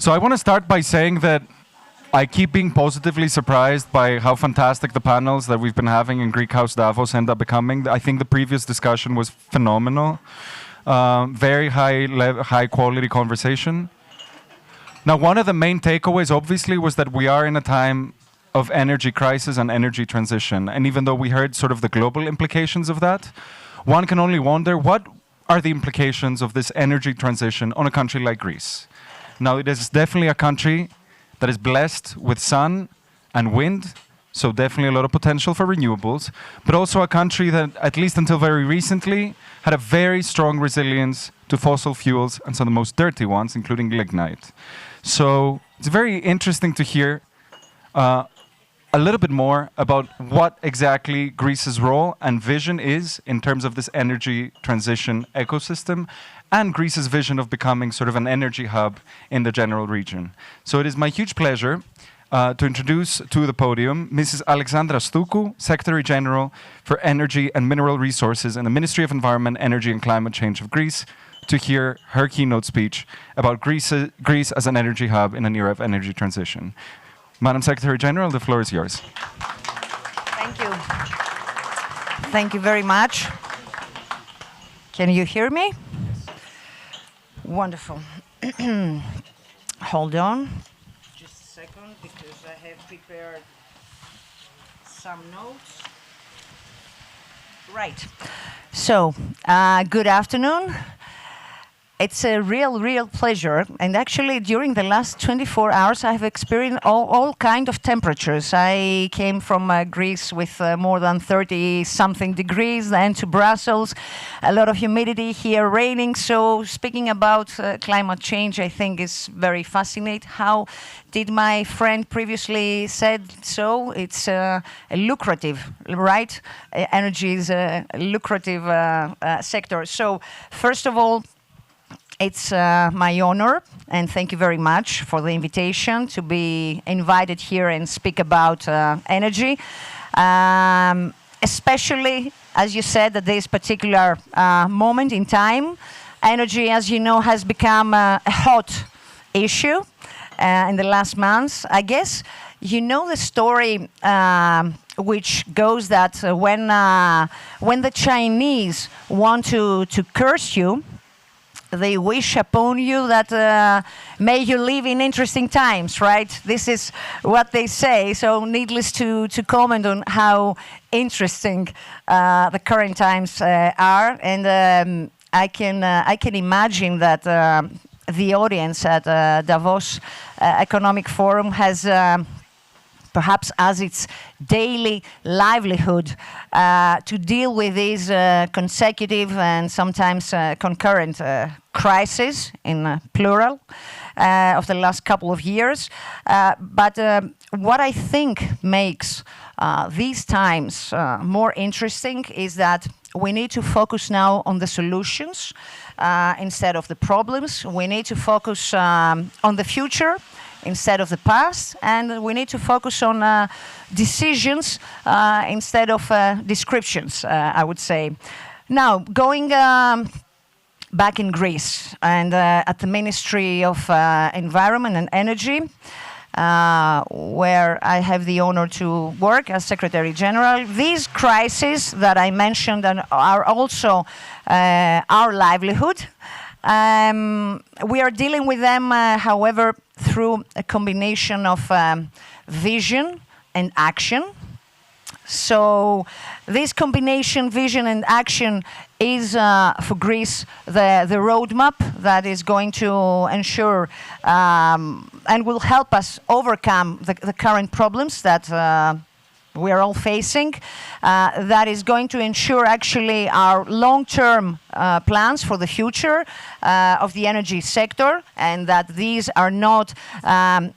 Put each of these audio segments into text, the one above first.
So I want to start by saying that I keep being positively surprised by how fantastic the panels that we've been having in Greek House Davos end up becoming. I think the previous discussion was phenomenal. Very high quality conversation. Now, one of the main takeaways, obviously, was that we are in a time of energy crisis and energy transition. And even though we heard sort of the global implications of that, one can only wonder what are the implications of this energy transition on a country like Greece. Now, it is definitely a country that is blessed with sun and wind, so definitely a lot of potential for renewables, but also a country that, at least until very recently, had a very strong resilience to fossil fuels and some of the most dirty ones, including lignite. So it's very interesting to hear a little bit more about what exactly Greece's role and vision is in terms of this energy transition ecosystem and Greece's vision of becoming sort of an energy hub in the general region. So it is my huge pleasure to introduce to the podium Mrs. Alexandra Sdoukou, Secretary General for Energy and Mineral Resources in the Ministry of Environment, Energy and Climate Change of Greece, to hear her keynote speech about Greece as an energy hub in an era of energy transition. Madam Secretary General, the floor is yours. Thank you. Thank you very much. Can you hear me? Wonderful. Hold on. Just a second, because I have prepared some notes. Right. So, good afternoon. It's a real pleasure, and actually during the last 24 hours I have experienced all kind of temperatures. I came from Greece with more than 30-something degrees, then to Brussels, a lot of humidity here, raining. So speaking about climate change, I think is very fascinating. How did my friend previously said so? It's a lucrative, right? Energy is a lucrative sector. So first of all, it's my honor, and thank you very much for the invitation to be invited here and speak about energy. Especially, as you said, at this particular moment in time, energy, as you know, has become a hot issue in the last months. I guess you know the story which goes that when the Chinese want to curse you, they wish upon you that may you live in interesting times, right? This is what they say. So needless to comment on how interesting the current times are. And I can imagine that the audience at Davos Economic Forum has perhaps as its daily livelihood to deal with these consecutive and sometimes concurrent crises, in plural, of the last couple of years. But what I think makes these times more interesting is that we need to focus now on the solutions instead of the problems. We need to focus on the future instead of the past, and we need to focus on decisions instead of descriptions, I would say. Now, going back in Greece and at the Ministry of Environment and Energy, where I have the honor to work as Secretary General, these crises that I mentioned are also our livelihood. We are dealing with them, however, through a combination of vision and action. So this combination, vision and action, is for Greece the roadmap that is going to ensure and will help us overcome the current problems that we are all facing, that is going to ensure actually our long-term plans for the future of the energy sector, and that these are not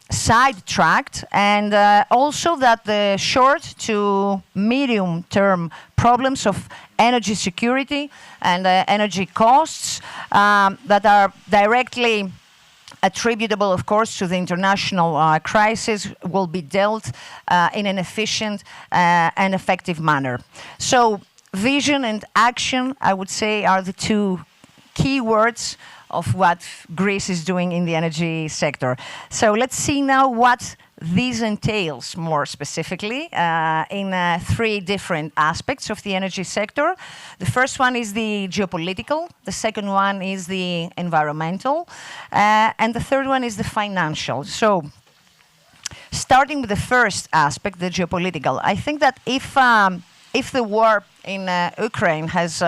sidetracked, and also that the short to medium-term problems of energy security and energy costs that are directly attributable, of course, to the international crisis will be dealt in an efficient and effective manner. So vision and action, I would say, are the two key words of what Greece is doing in the energy sector. So let's see now what this entails more specifically in three different aspects of the energy sector. The first one is the geopolitical, the second one is the environmental, and the third one is the financial. So starting with the first aspect, the geopolitical, I think that if the war in Ukraine has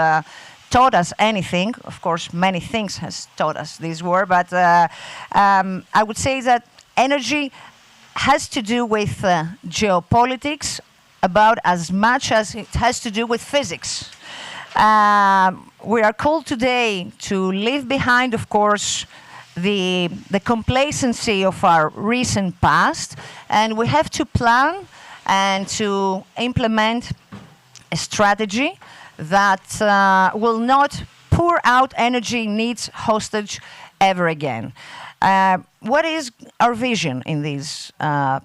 taught us anything, of course many things has taught us this war, but I would say that energy has to do with geopolitics about as much as it has to do with physics. We are called today to leave behind, of course, the complacency of our recent past, and we have to plan and to implement a strategy that will not pour out energy needs hostage ever again. What is our vision in this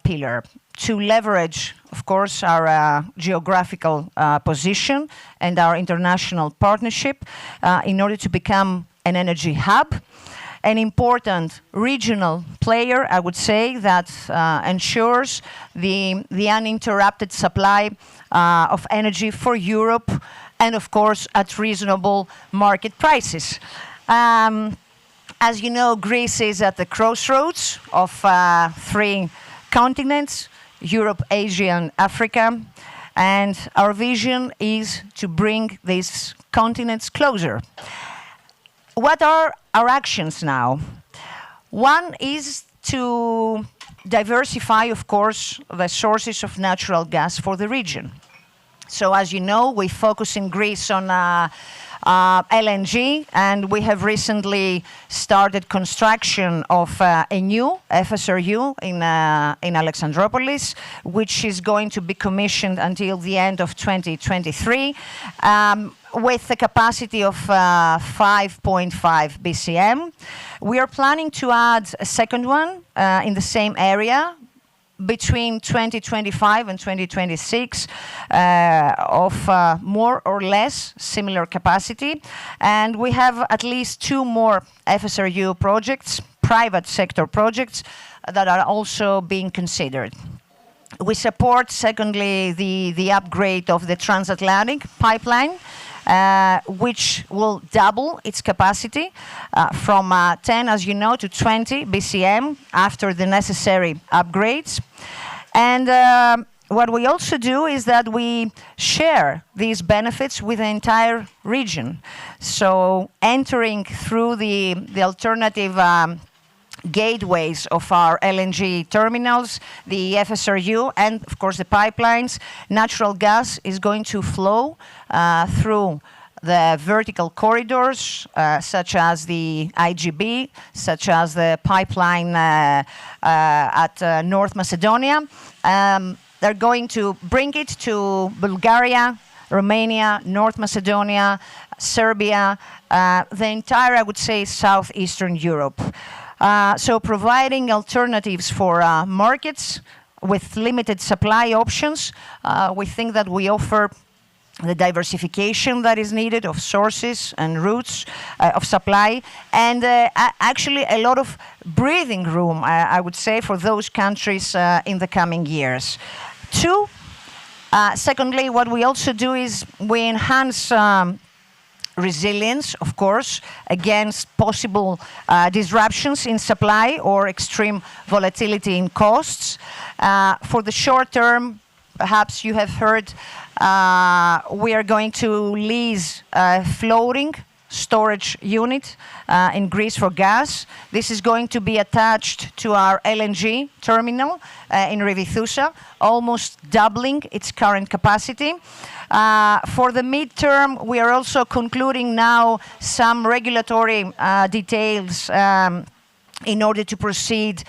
pillar? To leverage, of course, our geographical position and our international partnership in order to become an energy hub, an important regional player, I would say, that ensures the uninterrupted supply of energy for Europe and, of course, at reasonable market prices. As you know, Greece is at the crossroads of three continents, Europe, Asia, and Africa. And our vision is to bring these continents closer. What are our actions now? One is to diversify, of course, the sources of natural gas for the region. So as you know, we focus in Greece on LNG, and we have recently started construction of a new FSRU in Alexandroupolis, which is going to be commissioned until the end of 2023, with a capacity of 5.5 BCM. We are planning to add a second one in the same area between 2025 and 2026 of more or less similar capacity. And we have at least two more FSRU projects, private sector projects, that are also being considered. We support, secondly, the upgrade of the transatlantic pipeline, which will double its capacity from 10, as you know, to 20 BCM after the necessary upgrades. And what we also do is that we share these benefits with the entire region. So entering through the alternative gateways of our LNG terminals, the FSRU, and of course the pipelines, natural gas is going to flow through the vertical corridors, such as the IGB, such as the pipeline at North Macedonia. They're going to bring it to Bulgaria, Romania, North Macedonia, Serbia, the entire, I would say, southeastern Europe. So providing alternatives for markets with limited supply options, we think that we offer the diversification that is needed of sources and routes of supply, and actually a lot of breathing room, I would say, for those countries in the coming years. Secondly, what we also do is we enhance resilience, of course, against possible disruptions in supply or extreme volatility in costs. For the short term, perhaps you have heard, we are going to lease a floating storage unit in Greece for gas. This is going to be attached to our LNG terminal in Revithoussa, almost doubling its current capacity. For the midterm, we are also concluding now some regulatory details in order to proceed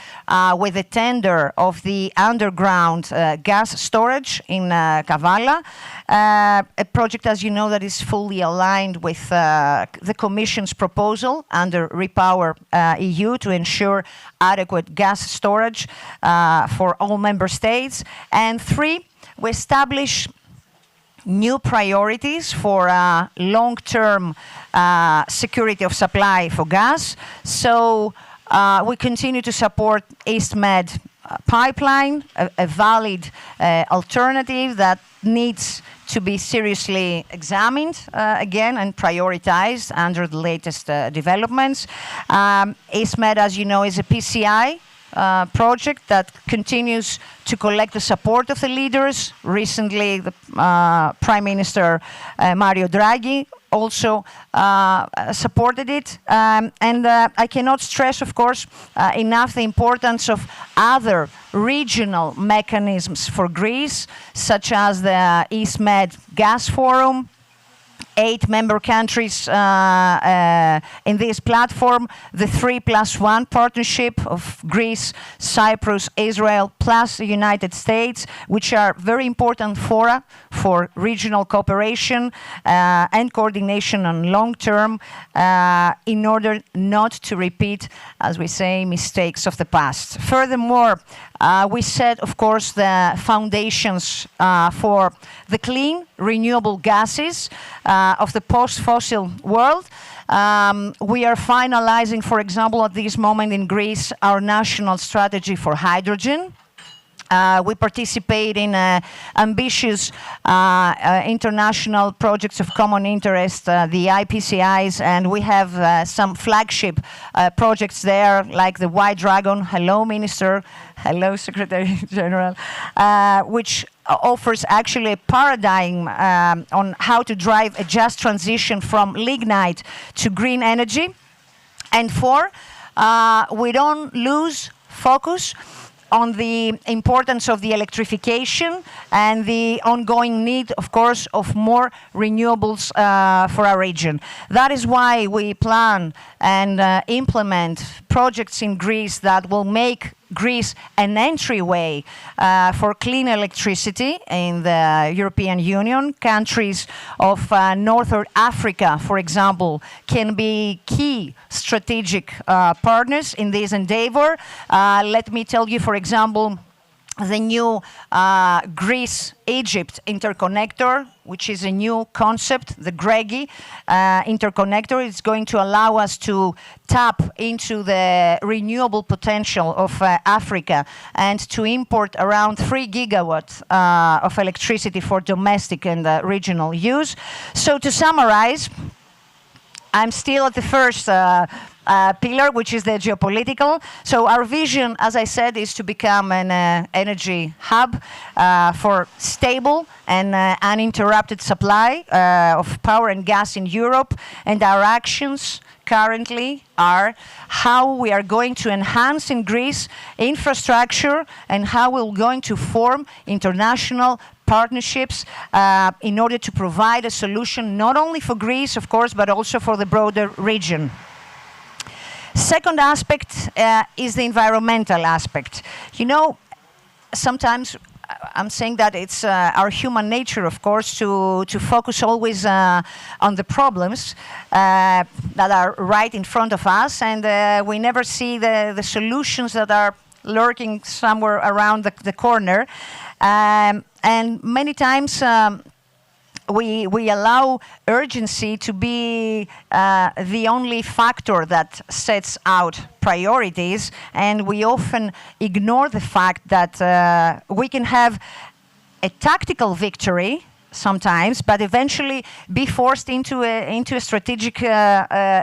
with the tender of the underground gas storage in Kavala, a project, as you know, that is fully aligned with the Commission's proposal under Repower EU to ensure adequate gas storage for all member states. And 3, we establish new priorities for long-term security of supply for gas. So we continue to support EastMed pipeline, a valid alternative that needs to be seriously examined again and prioritized under the latest developments. EastMed, as you know, is a PCI project that continues to collect the support of the leaders. Recently, the Prime Minister Mario Draghi also supported it. And I cannot stress, of course, enough the importance of other regional mechanisms for Greece, such as the EastMed Gas Forum, 8 member countries in this platform, the 3+1 partnership of Greece, Cyprus, Israel, plus the United States, which are very important fora for regional cooperation and coordination on long term in order not to repeat, as we say, mistakes of the past. Furthermore, we set, of course, the foundations for the clean, renewable gases of the post-fossil world. We are finalizing, for example, at this moment in Greece, our national strategy for hydrogen. We participate in ambitious international projects of common interest, the IPCIs, and we have some flagship projects there, like the White Dragon. Hello, Minister. Hello, Secretary General, which offers actually a paradigm on how to drive a just transition from lignite to green energy. And 4, we don't lose focus on the importance of the electrification and the ongoing need, of course, of more renewables for our region. That is why we plan and implement projects in Greece that will make Greece an entryway for clean electricity in the European Union. Countries of Northern Africa, for example, can be key strategic partners in this endeavor. Let me tell you, for example, the new Greece-Egypt interconnector, which is a new concept, the GREGI interconnector. Is going to allow us to tap into the renewable potential of Africa and to import around 3 gigawatts of electricity for domestic and regional use. So to summarize, I'm still at the first pillar, which is the geopolitical. So our vision, as I said, is to become an energy hub for stable and uninterrupted supply of power and gas in Europe. And our actions currently are how we are going to enhance in Greece infrastructure and how we're going to form international partnerships in order to provide a solution not only for Greece, of course, but also for the broader region. Second aspect is the environmental aspect. You know, sometimes I'm saying that it's our human nature, of course, to focus always on the problems that are right in front of us, and we never see the solutions that are lurking somewhere around the corner. And many times we allow urgency to be the only factor that sets out priorities, and we often ignore the fact that we can have a tactical victory sometimes, but eventually be forced into a strategic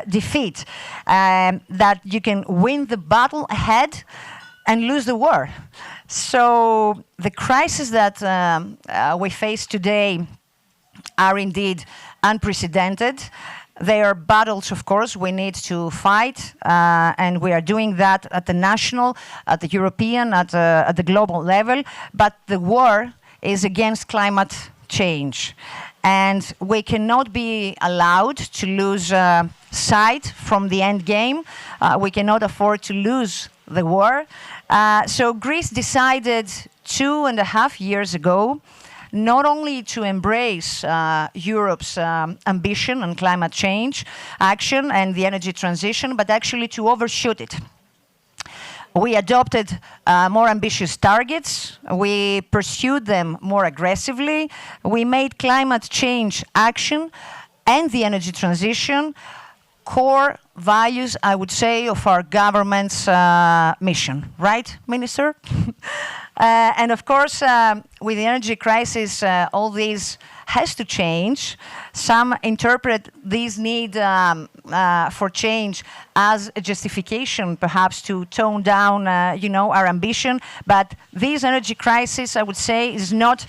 defeat, that you can win the battle ahead and lose the war. So the crisis that we face today are indeed unprecedented. They are battles, of course, we need to fight, and we are doing that at the national, at the European, at the global level. But the war is against climate change, and we cannot be allowed to lose sight from the end game. We cannot afford to lose the war. So Greece decided 2.5 years ago not only to embrace Europe's ambition on climate change action and the energy transition, but actually to overshoot it. We adopted more ambitious targets. We pursued them more aggressively. We made climate change action and the energy transition, core values, I would say, of our government's mission. Right, Minister? And of course, with the energy crisis, all these has to change. Some interpret this need for change as a justification, perhaps to tone down, our ambition. But this energy crisis, I would say, is not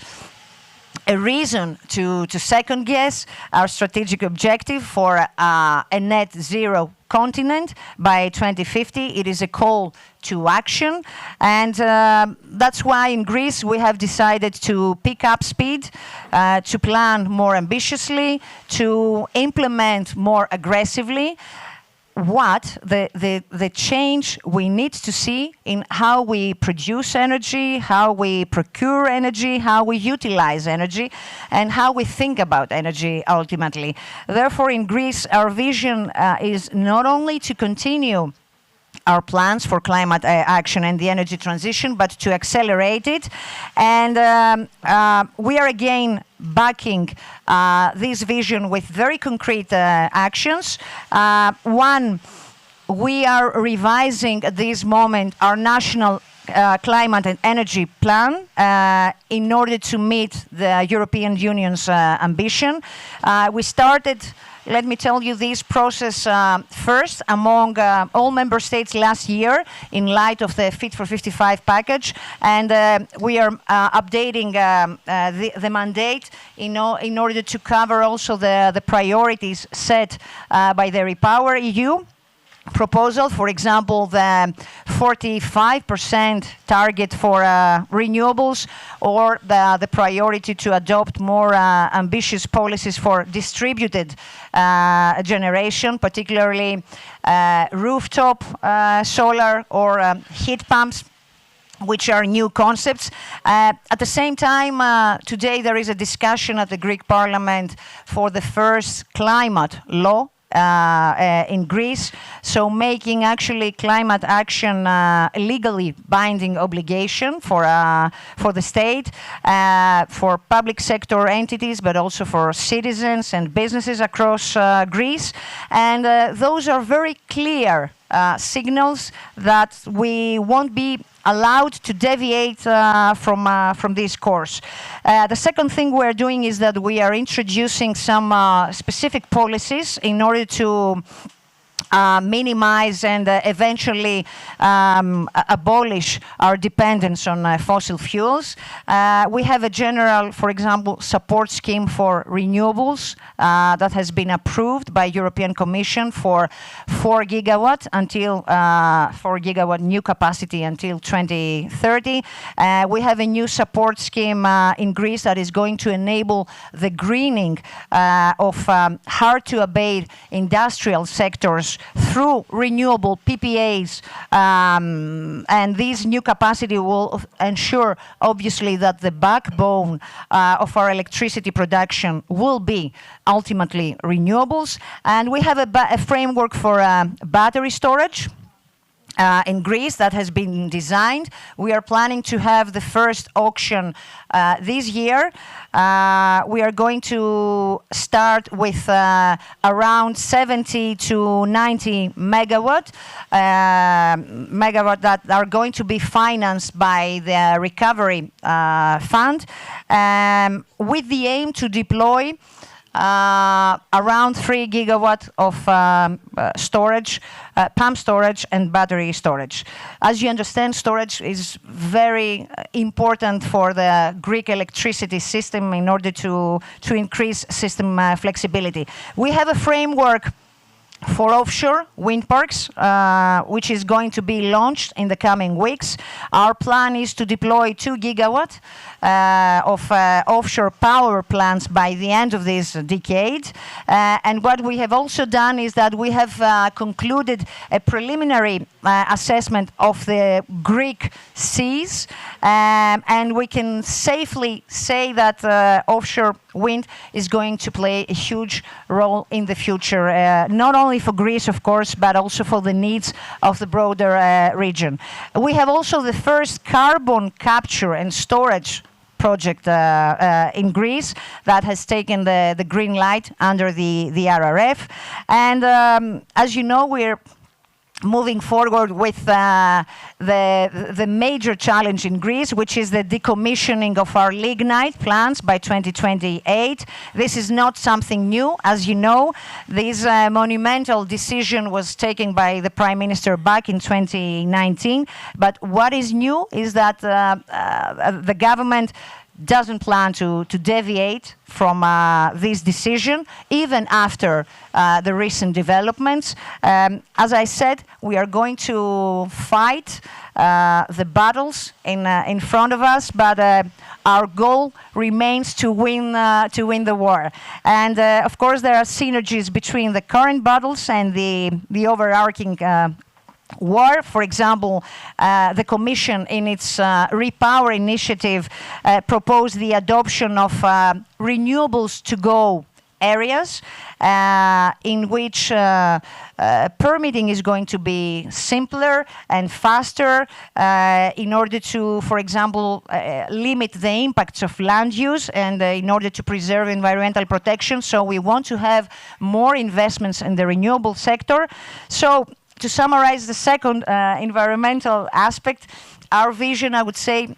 a reason to second guess our strategic objective for a net zero continent by 2050. It is a call to action, and that's why in Greece we have decided to pick up speed, to plan more ambitiously, to implement more aggressively the change we need to see in how we produce energy, how we procure energy, how we utilize energy, and how we think about energy ultimately. Therefore, in Greece, our vision is not only to continue our plans for climate action and the energy transition, but to accelerate it. And we are again backing this vision with very concrete actions. One, we are revising at this moment our national climate and energy plan in order to meet the European Union's ambition. We started, let me tell you, this process first among all member states last year in light of the Fit for 55 package, and we are updating the mandate in order to cover also the priorities set by the Repower EU proposal. For example, the 45% target for renewables, or the priority to adopt more ambitious policies for distributed generation, particularly rooftop solar or heat pumps, which are new concepts. At the same time, today there is a discussion at the Greek Parliament for the first climate law in Greece, so making actually climate action a legally binding obligation for the state, for public sector entities, but also for citizens and businesses across Greece. And those are very clear signals that we won't be allowed to deviate from this course. The second thing we're doing is that we are introducing some specific policies in order to minimize and eventually abolish our dependence on fossil fuels. We have a general, for example, support scheme for renewables that has been approved by European Commission for 4 gigawatt until 4 gigawatt new capacity until 2030. We have a new support scheme in Greece that is going to enable the greening of hard to abate industrial sectors through renewable PPAs, and this new capacity will ensure, obviously, that the backbone of our electricity production will be ultimately renewables. And we have a framework for battery storage in Greece that has been designed. We are planning to have the first auction this year. We are going to start with around 70 to 90 megawatt that are going to be financed by the Recovery Fund, with the aim to deploy around 3 gigawatt of storage, pump storage and battery storage. As you understand, storage is very important for the Greek electricity system in order to increase system flexibility. We have a framework for offshore wind parks, which is going to be launched in the coming weeks. Our plan is to deploy 2 gigawatt of offshore power plants by the end of this decade. And what we have also done is that we have concluded a preliminary assessment of the Greek seas, and we can safely say that offshore wind is going to play a huge role in the future, not only for Greece, of course, but also for the needs of the broader region. We have also the first carbon capture and storage project in Greece that has taken the green light under the RRF. And as you know, we're moving forward with the major challenge in Greece, which is the decommissioning of our lignite plants by 2028. This is not something new. As you know, this monumental decision was taken by the Prime Minister back in 2019. But what is new is that the government doesn't plan to deviate from this decision, even after the recent developments. As I said, we are going to fight the battles in front of us, but our goal remains to win the war. And of course, there are synergies between the current battles and the overarching war. For example, the Commission in its Repower initiative proposed the adoption of renewables to go areas in which permitting is going to be simpler and faster in order to, for example, limit the impacts of land use and in order to preserve environmental protection. So we want to have more investments in the renewable sector. So to summarize the second environmental aspect, our vision, I would say,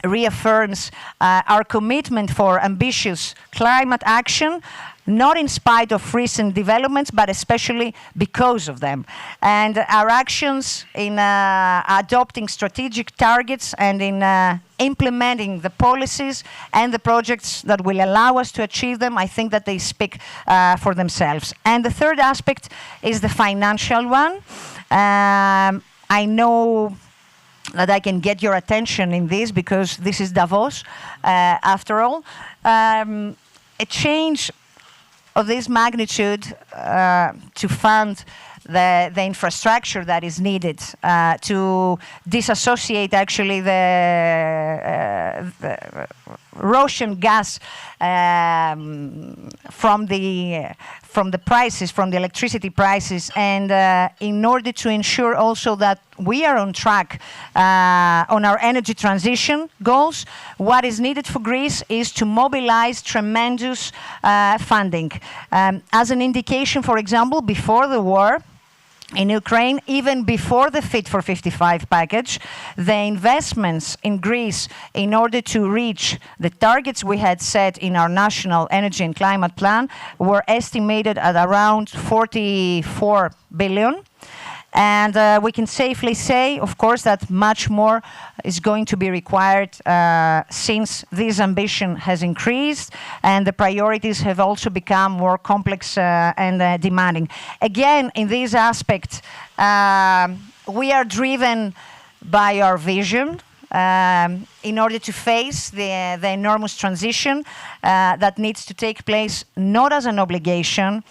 reaffirms our commitment for ambitious climate action, not in spite of recent developments, but especially because of them. And our actions in adopting strategic targets and in implementing the policies and the projects that will allow us to achieve them, I think that they speak for themselves. And the third aspect is the financial one. I know that I can get your attention in this because this is Davos, after all. A change of this magnitude to fund the infrastructure that is needed to disassociate actually the Russian gas from the prices, from the electricity prices, and in order to ensure also that we are on track on our energy transition goals, what is needed for Greece is to mobilize tremendous funding. As an indication, for example, before the war in Ukraine, even before the Fit for 55 package, the investments in Greece in order to reach the targets we had set in our national energy and climate plan were estimated at around 44 billion. And we can safely say, of course, that much more is going to be required since this ambition has increased and the priorities have also become more complex and demanding. Again, in this aspect, we are driven by our vision in order to face the enormous transition that needs to take place, not as an obligation.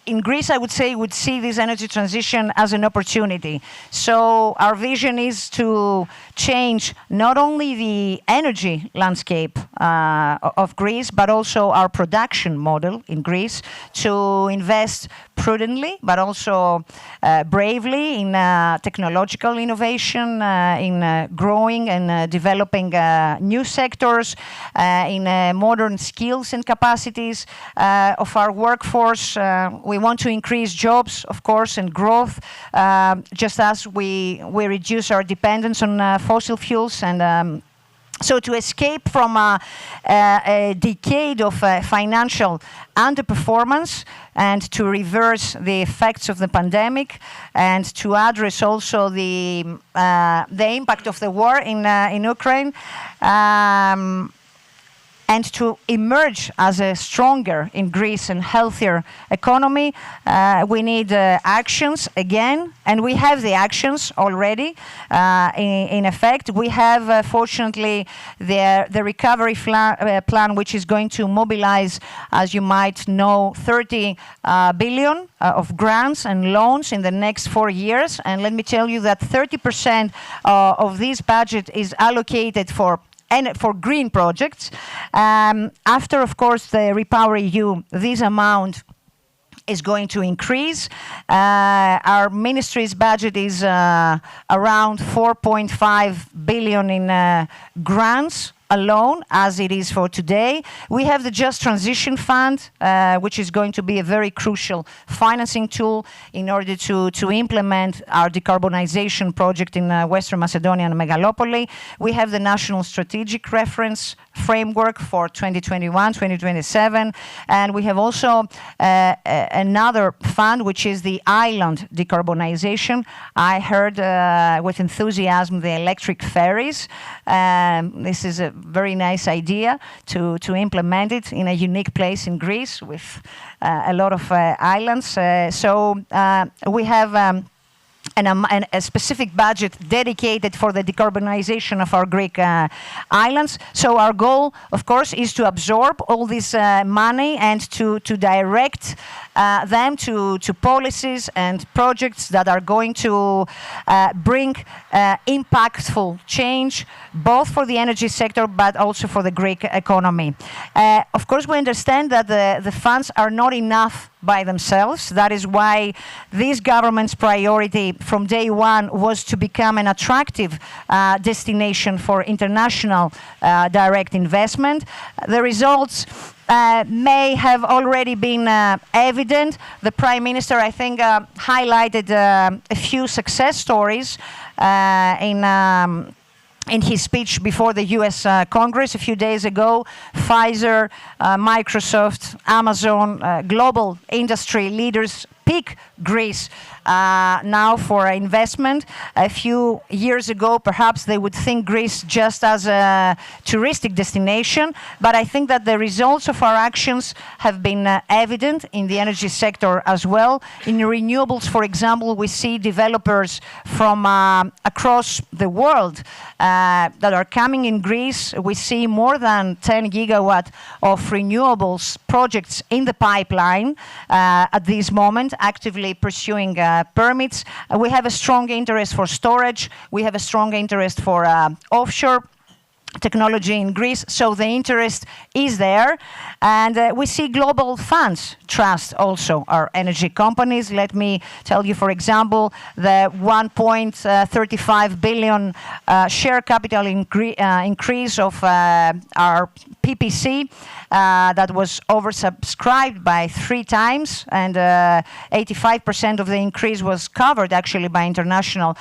In Greece, I would say, would see this energy transition as an opportunity. So our vision is to change not only the energy landscape of Greece, but also our production model in Greece, to invest prudently, but also bravely in technological innovation, in growing and developing new sectors, in modern skills and capacities of our workforce. We want to increase jobs, of course, and growth, just as we reduce our dependence on fossil fuels. And so to escape from a decade of financial underperformance and to reverse the effects of the pandemic and to address also the impact of the war in Ukraine, and to emerge as a stronger in Greece and healthier economy, we need actions again, and we have the actions already in effect. We have, fortunately, the recovery plan, which is going to mobilize, as you might know, 30 billion of grants and loans in the next 4 years. And let me tell you that 30% of this budget is allocated for green projects. After, of course, the Repower EU, this amount is going to increase. Our ministry's budget is around 4.5 billion in grants alone as it is for today. We have the Just Transition Fund, which is going to be a very crucial financing tool in order to implement our decarbonization project in Western Macedonia and Megalopoli. We have the National Strategic Reference Framework for 2021-2027, and we have also another fund, which is the island decarbonization. I heard with enthusiasm the electric ferries. This is a very nice idea to implement it in a unique place in Greece with a lot of islands. We have a specific budget dedicated for the decarbonization of our Greek islands. So our goal, of course, is to absorb all this money and to direct them to policies and projects that are going to bring impactful change, both for the energy sector but also for the Greek economy. Of course, we understand that the funds are not enough by themselves. That is why this government's priority from day one was to become an attractive destination for international direct investment. The results may have already been evident. The Prime Minister, I think, highlighted a few success stories in his speech before the US Congress a few days ago. Pfizer, Microsoft, Amazon, global industry leaders pick Greece now for investment. A few years ago, perhaps they would think Greece just as a touristic destination, but I think that the results of our actions have been evident in the energy sector as well. In renewables, for example, we see developers from across the world that are coming in Greece. We see more than 10 gigawatt of renewables projects in the pipeline at this moment, actively pursuing permits. We have a strong interest for storage. We have a strong interest for offshore technology in Greece, so the interest is there. And we see global funds trust also our energy companies. Let me tell you, for example, the 1.35 billion share capital increase of our PPC that was oversubscribed by 3 times, and 85% of the increase was covered actually by international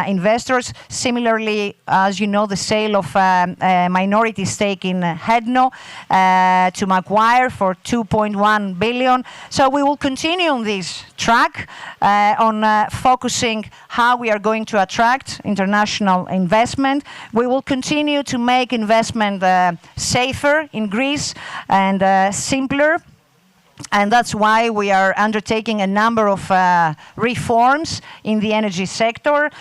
investors. Similarly, as you know, the sale of minority stake in Hedno to Macquarie for 2.1 billion. So we will continue on this track on focusing how we are going to attract international investment. We will continue to make investment safer in Greece and simpler. And that's why we are undertaking a number of reforms in the energy sector.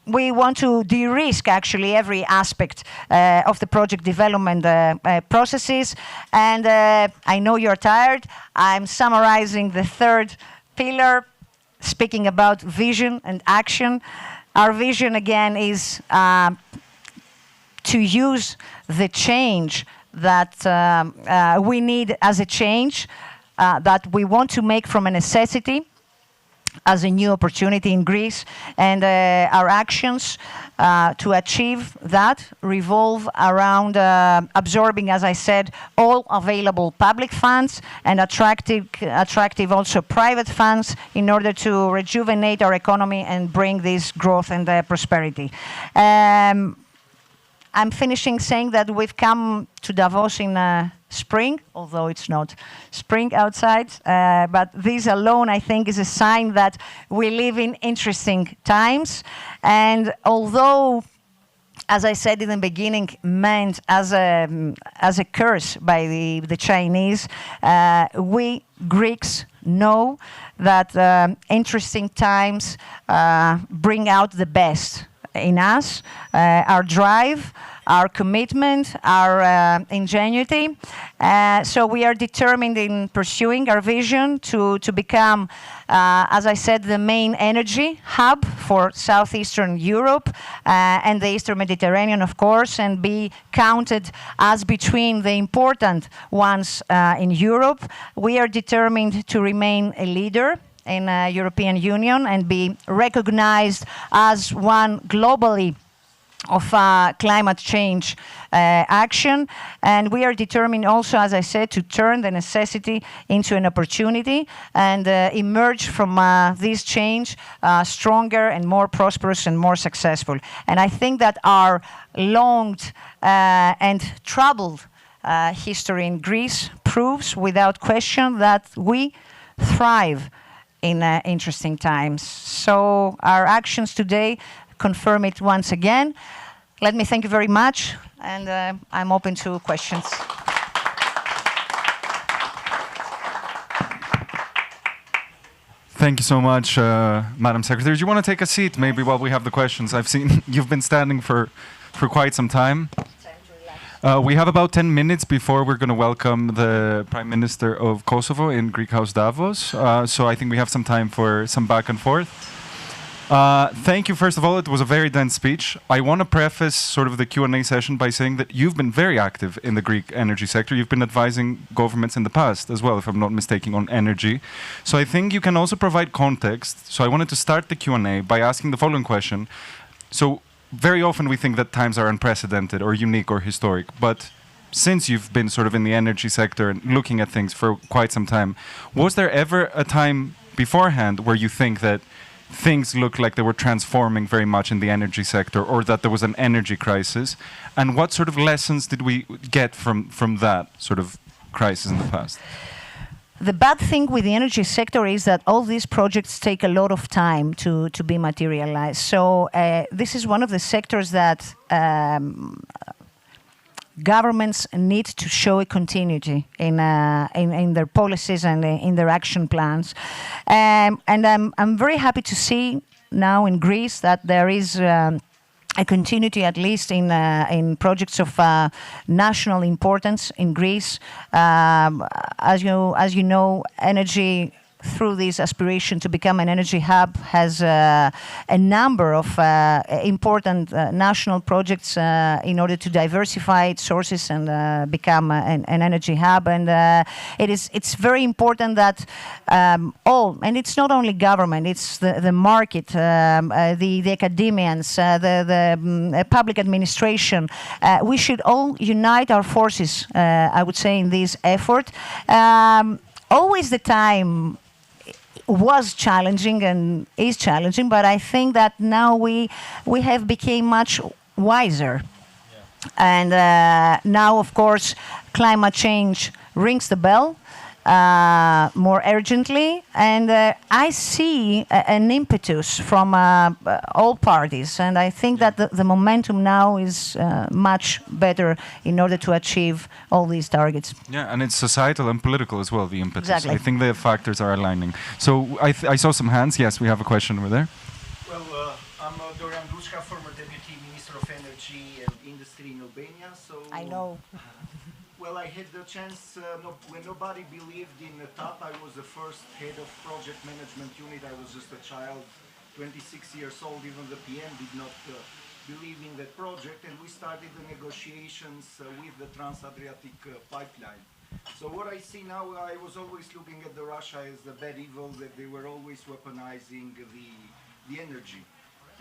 We want to de-risk actually every aspect of the project development processes. And I know you're tired. I'm summarizing the third pillar, speaking about vision and action. Our vision, again, is to use the change that we need as a change that we want to make from a necessity as a new opportunity in Greece, and our actions to achieve that revolve around absorbing, as I said, all available public funds and attractive also private funds in order to rejuvenate our economy and bring this growth and prosperity. I'm finishing saying that we've come to Davos in spring, although it's not spring outside. But this alone, I think, is a sign that we live in interesting times. And although, as I said in the beginning, meant as a curse by the Chinese, we Greeks know that interesting times bring out the best in us, our drive, our commitment, our ingenuity. So we are determined in pursuing our vision to become, as I said, the main energy hub for Southeastern Europe and the Eastern Mediterranean, of course, and be counted as between the important ones in Europe. We are determined to remain a leader in European Union and be recognized as one globally of climate change action, and we are determined also, as I said, to turn the necessity into an opportunity and emerge from this change stronger and more prosperous and more successful. And I think that our long and troubled history in Greece proves without question that we thrive in interesting times. So our actions today confirm it once again. Let me thank you very much, and I'm open to questions. Thank you so much, Madam Secretary. Do you want to take a seat maybe while we have the questions? I've seen you've been standing for quite some time. We have about 10 minutes before we're going to welcome the Prime Minister of Kosovo in Greek House Davos. So I think we have some time for some back and forth. Thank you, first of all. It was a very dense speech. I want to preface sort of the Q&A session by saying that you've been very active in the Greek energy sector. You've been advising governments in the past as well, if I'm not mistaken, on energy. So I think you can also provide context. So I wanted to start the Q&A by asking the following question. So very often we think that times are unprecedented or unique or historic, but since you've been sort of in the energy sector and looking at things for quite some time, was there ever a time beforehand where you think that things looked like they were transforming very much in the energy sector, or that there was an energy crisis? And what sort of lessons did we get from that sort of crisis in the past? The bad thing with the energy sector is that all these projects take a lot of time to be materialized. So this is one of the sectors that governments need to show a continuity in their policies and in their action plans. And I'm very happy to see now in Greece that there is a continuity, at least in projects of national importance in Greece. As you know, energy, through this aspiration to become an energy hub, has a number of important national projects in order to diversify its sources and become an energy hub. And it's very important that all, and it's not only government, it's the market, the academians, the public administration. We should all unite our forces, I would say, in this effort. Always the time was challenging and is challenging, but I think that now we have become much wiser. Yeah. And now, of course, climate change rings the bell more urgently, and I see an impetus from all parties, and I think that the momentum now is much better in order to achieve all these targets. Yeah, and it's societal and political as well, the impetus. Exactly. I think the factors are aligning. So I saw some hands. Yes, we have a question over there. Well, I'm Dorian Dushka, former Deputy Minister of Energy and Industry in Albania. So I know. Well, I had the chance, when nobody believed in the TAP, I was the first head of project management unit. I was just a child, 26 years old. Even the PM did not believe in that project. And we started the negotiations with the Trans-Adriatic pipeline. So what I see now, I was always looking at the Russia as the bad evil, that they were always weaponizing the energy.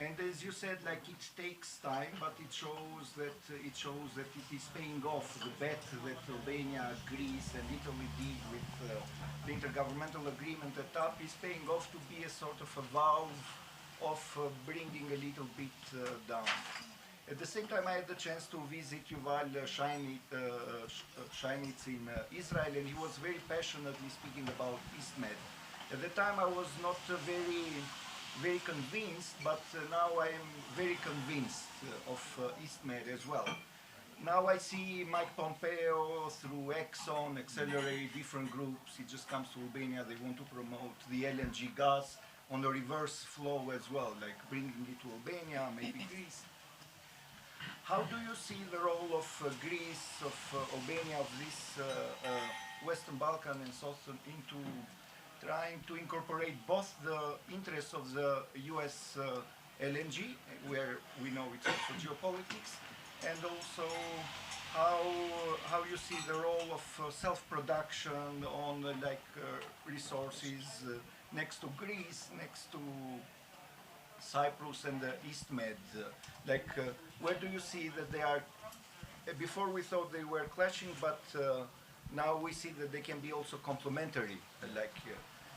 And as you said, like, it takes time, but it shows that it is paying off. The bet that Albania, Greece, and Italy did with the intergovernmental agreement at TAP is paying off to be a sort of a valve of bringing a little bit down. At the same time, I had the chance to visit Yuval Sheinitz in Israel, and he was very passionately speaking about EastMed. At the time, I was not very convinced, but now I am very convinced of EastMed as well. Now I see Mike Pompeo through Exxon accelerate different groups. He just comes to Albania. They want to promote the LNG gas on the reverse flow as well, like bringing it to Albania, maybe Greece. How do you see the role of Greece, of Albania, of this Western Balkan and Southern into trying to incorporate both the interests of the US LNG, where we know it's also geopolitics, and also how you see the role of self-production on resources next to Greece, next to Cyprus and EastMed? Where do you see that they are? Before we thought they were clashing, but now we see that they can be also complementary.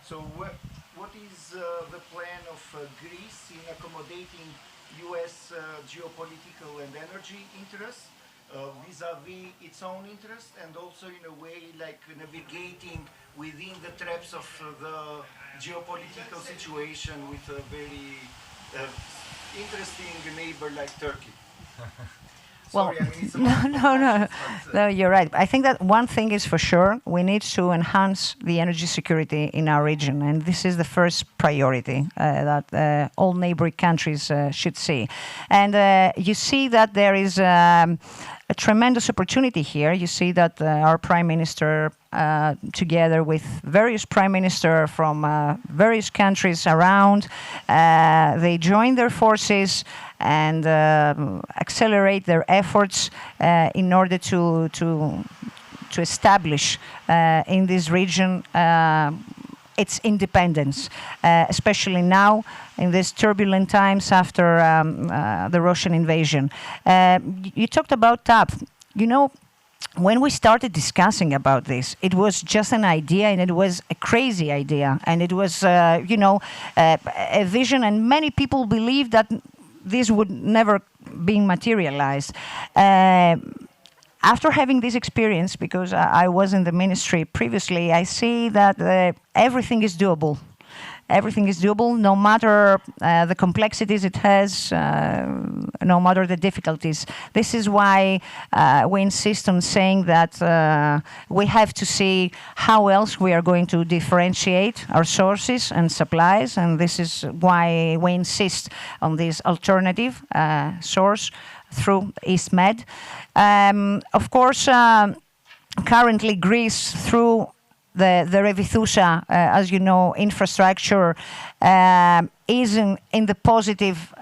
So what is the plan of Greece in accommodating U.S. Geopolitical and energy interests vis-à-vis its own interest, and also in a way navigating within the traps of the geopolitical situation with a very interesting neighbor like Turkey? Well, Sorry, I mean, it's a no, you're right. I think that one thing is for sure, we need to enhance the energy security in our region, and this is the first priority that all neighboring countries should see. And you see that there is a tremendous opportunity here. You see that our Prime Minister, together with various Prime Ministers from various countries around, they join their forces and accelerate their efforts in order to establish in this region its independence, especially now in these turbulent times after the Russian invasion. You talked about TAP. You know, when we started discussing about this, it was just an idea, and it was a crazy idea, and it was, a vision, and many people believed that this would never be materialized. After having this experience, because I was in the ministry previously, I see that everything is doable. Everything is doable, no matter the complexities it has, no matter the difficulties. This is why we insist on saying that we have to see how else we are going to differentiate our sources and supplies, and this is why we insist on this alternative source through EastMed. Of course, currently Greece, through the Revithousa, as you know, infrastructure is in the positive,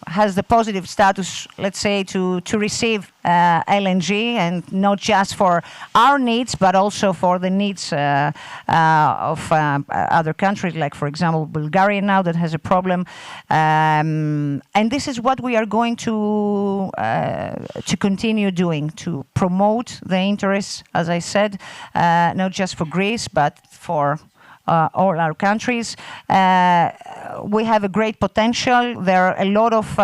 has the positive status, let's say, to receive LNG, and not just for our needs, but also for the needs of other countries, like, for example, Bulgaria now that has a problem. And this is what we are going to continue doing, to promote the interests, as I said, not just for Greece, but for all our countries. We have a great potential. There are a lot of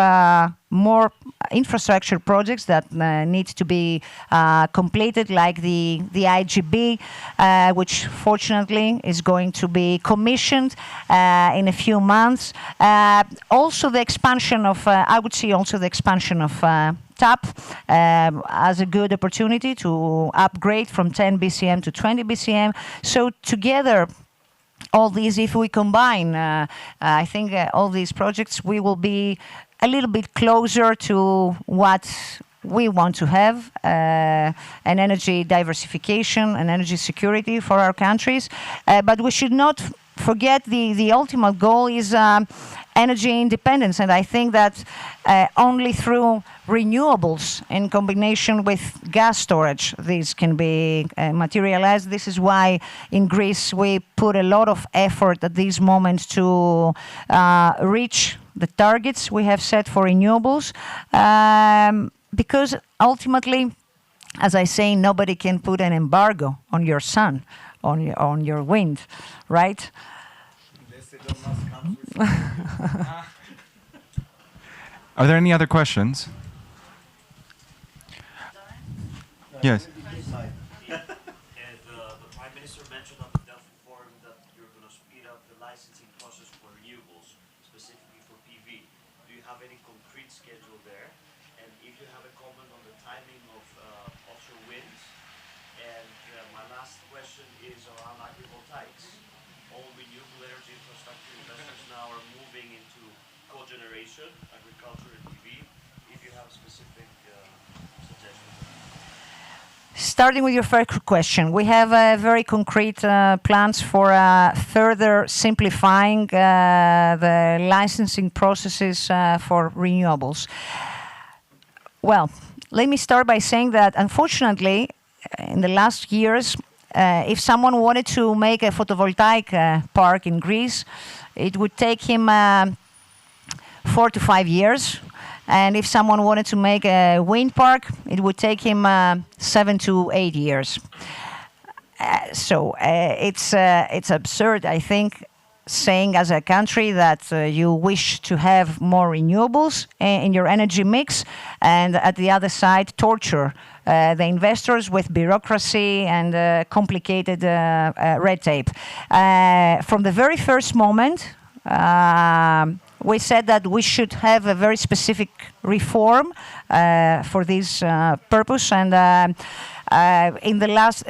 more infrastructure projects that need to be completed, like the IGB, which fortunately is going to be commissioned in a few months. Also the expansion of, I would see also the expansion of TAP as a good opportunity to upgrade from 10 BCM to 20 BCM. So together, all these, if we combine, I think all these projects, we will be a little bit closer to what we want to have, an energy diversification and energy security for our countries. But we should not forget the ultimate goal is energy independence. And I think that only through renewables in combination with gas storage, these can be materialized. This is why in Greece we put a lot of effort at this moment to reach the targets we have set for renewables, because ultimately, as I say, nobody can put an embargo on your sun, on your wind, right? Are there any other questions? Yes. The Prime Minister mentioned on the Delphi Forum that you're going to speed up the licensing process for renewables, specifically for PV. Do you have any concrete schedule there? And if you have a comment on the timing of offshore winds? And my last question is around agrivoltaics. All renewable energy infrastructure investors now are moving into cogeneration, agriculture, and PV. If you have specific suggestions. Starting with your first question, we have very concrete plans for further simplifying the licensing processes for renewables. Well, let me start by saying that, unfortunately, in the last years, if someone wanted to make a photovoltaic park in Greece, it would take him 4 to 5 years. And if someone wanted to make a wind park, it would take him 7 to 8 years. So it's absurd, I think, saying as a country that you wish to have more renewables in your energy mix, and at the other side torture the investors with bureaucracy and complicated red tape. From the very first moment, we said that we should have a very specific reform for this purpose, and in the last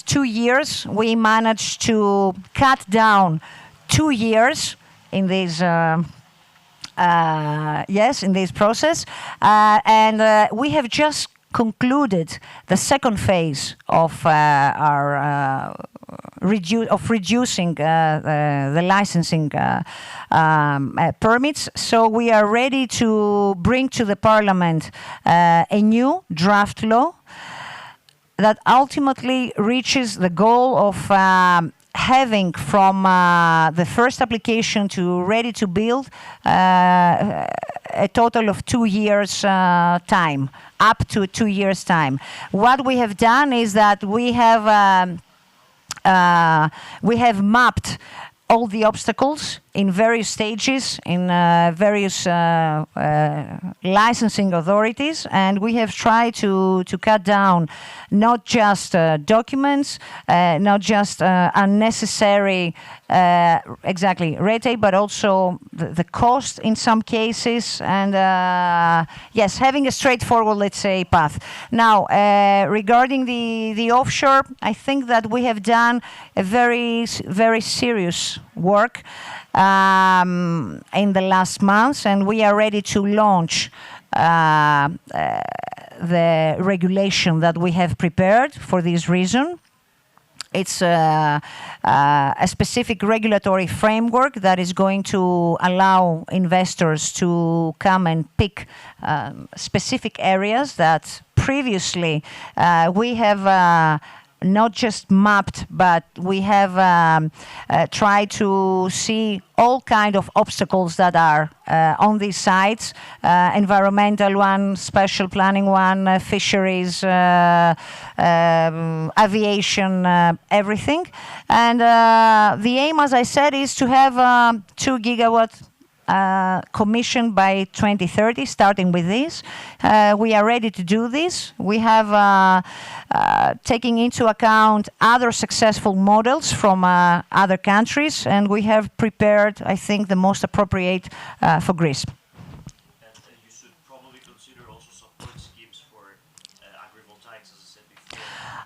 2 years, we managed to cut down 2 years in this in this process, and we have just concluded the second phase of our reducing the licensing permits. So we are ready to bring to the Parliament a new draft law that ultimately reaches the goal of having from the first application to ready to build a total of 2 years time, up to 2 years time. What we have done is that we have mapped all the obstacles in various stages, in various licensing authorities, and we have tried to cut down not just documents, not just unnecessary, red tape, but also the cost in some cases, and yes, having a straightforward, let's say, path. Now, regarding the offshore, I think that we have done a very serious work in the last months, and we are ready to launch the regulation that we have prepared for this reason. It's a specific regulatory framework that is going to allow investors to come and pick specific areas that previously we have not just mapped, but we have tried to see all kind of obstacles that are on these sites, environmental one, special planning one, fisheries, aviation, everything. And the aim, as I said, is to have 2 gigawatt commissioned by 2030, starting with this. We are ready to do this. We have taking into account other successful models from other countries, and we have prepared, I think, the most appropriate for Greece. And you should probably consider also support schemes for agrivoltaics, as I said before.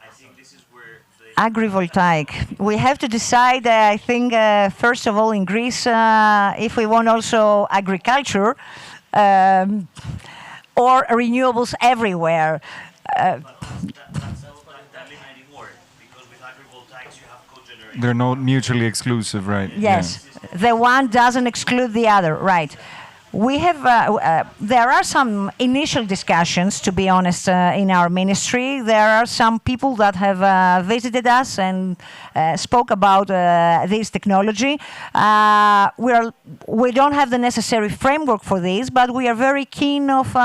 I think this is where the Agrivoltaic. We have to decide, I think, first of all, in Greece, if we want also agriculture or renewables everywhere. that's not that anymore, because with agrivoltaics you have cogeneration. They're not mutually exclusive, right? Yes, the one doesn't exclude the other, right. We have, there are some initial discussions, to be honest, in our ministry. There are some people that have visited us and spoke about this technology. We don't have the necessary framework for this, but we are very keen of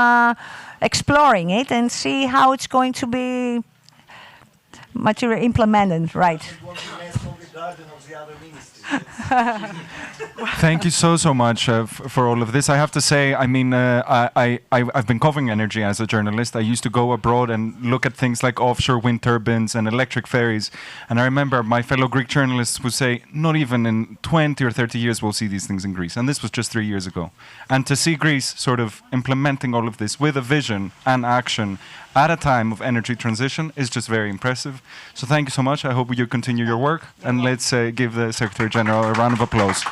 exploring it and see how it's going to be materially implemented, right. It won't be messed on the garden of the other ministries. Thank you so much for all of this. I have to say, I mean, I've been covering energy as a journalist. I used to go abroad and look at things like offshore wind turbines and electric ferries. And I remember my fellow Greek journalists would say, not even in 20 or 30 years we'll see these things in Greece. And this was just 3 years ago. And to see Greece sort of implementing all of this with a vision and action at a time of energy transition is just very impressive. So thank you so much. I hope you continue your work. And let's give the Secretary General a round of applause.